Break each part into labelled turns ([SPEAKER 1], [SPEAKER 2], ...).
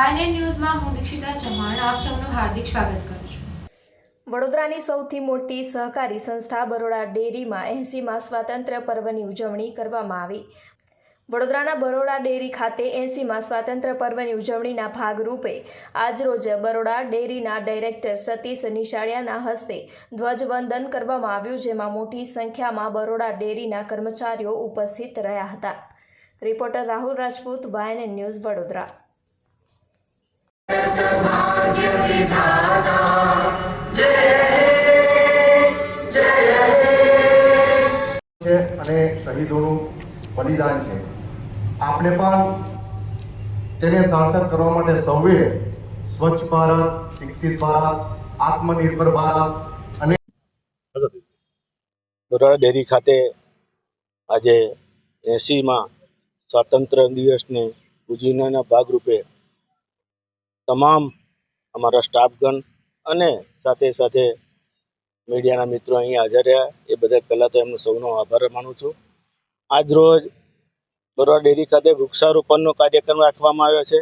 [SPEAKER 1] વાયનેટ ન્યૂઝમાં હું દીક્ષિતા ચૌહાણ આપ સૌનું હાર્દિક સ્વાગત કરું છું।
[SPEAKER 2] વડોદરાની સૌથી મોટી સહકારી સંસ્થા બરોડા ડેરીમાં 80મા સ્વાતંત્ર્ય પર્વની ઉજવણી કરવામાં આવી। વડોદરાના બરોડા ડેરી ખાતે 80મા સ્વાતંત્ર્ય પર્વની ઉજવણીના ભાગરૂપે આજરોજ બરોડા ડેરીના ડાયરેક્ટર સતીશ નિશાળિયાના હસ્તે ધ્વજવંદન કરવામાં આવ્યું, જેમાં મોટી સંખ્યામાં બરોડા ડેરીના કર્મચારીઓ ઉપસ્થિત રહ્યા હતા। Reporter Rahul Rajput, Vynet news, Vadodara.
[SPEAKER 3] અને શહીદોનું બલિદાન છે, આપણે પણ તેને સાર્થક કરવા માટે સૌએ સ્વચ્છ ભારત, શિક્ષિત ભારત, આત્મનિર્ભર ભારત અને
[SPEAKER 4] બરોડા ડેરી ખાતે આજે 80મા સ્વાતંત્ર્ય દિવસને ઉજવણીના ભાગરૂપે તમામ અમારા સ્ટાફગણ અને સાથે સાથે મીડિયાના મિત્રો અહીં હાજર રહ્યા, એ બધા પહેલાં તો એમનો સૌનો આભાર માનું છું। આજ રોજ બરોડા ડેરી ખાતે વૃક્ષારોપણનો કાર્યક્રમ રાખવામાં આવ્યો છે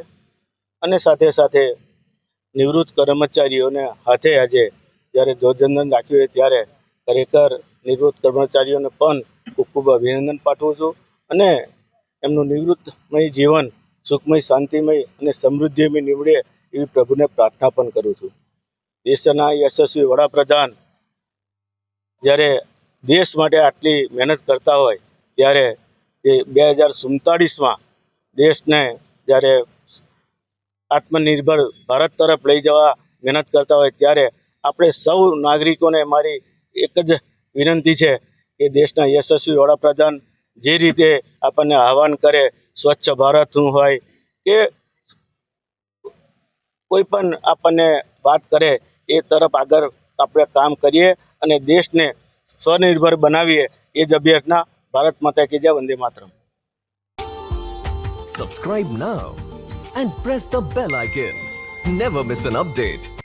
[SPEAKER 4] અને સાથે સાથે નિવૃત્ત કર્મચારીઓને હાથે આજે જ્યારે ધ્વજવંદન રાખ્યું હોય ત્યારે ખરેખર નિવૃત્ત કર્મચારીઓને પણ ખૂબ ખૂબ અભિનંદન પાઠવું છું અને એમનું નિવૃત્તમય જીવન સુખમય, શાંતિમય અને સમૃદ્ધિમય નીવડે એવી પ્રભુને પ્રાર્થના પણ કરું છું। દેશના યશસ્વી વડાપ્રધાન જ્યારે દેશ માટે આટલી મહેનત કરતા હોય ત્યારે જે 2047માં દેશને જ્યારે આત્મનિર્ભર ભારત તરફ લઈ જવા મહેનત કરતા હોય ત્યારે આપણે સૌ નાગરિકોને મારી એક જ વિનંતી છે કે દેશના યશસ્વી વડાપ્રધાન જે રીતે આપણને આહવાન કરે, સ્વચ્છ ભારતનું હોય કે કોઈ પણ આપણને વાત કરે એ તરફ આગળ આપણે કામ કરીએ અને દેશને સ્વનિર્ભર બનાવીએ, એ જ અભ્યર્થના। ભારત માતા કી જય, Vande Mataram.
[SPEAKER 5] Subscribe now and press the bell icon. Never miss an update.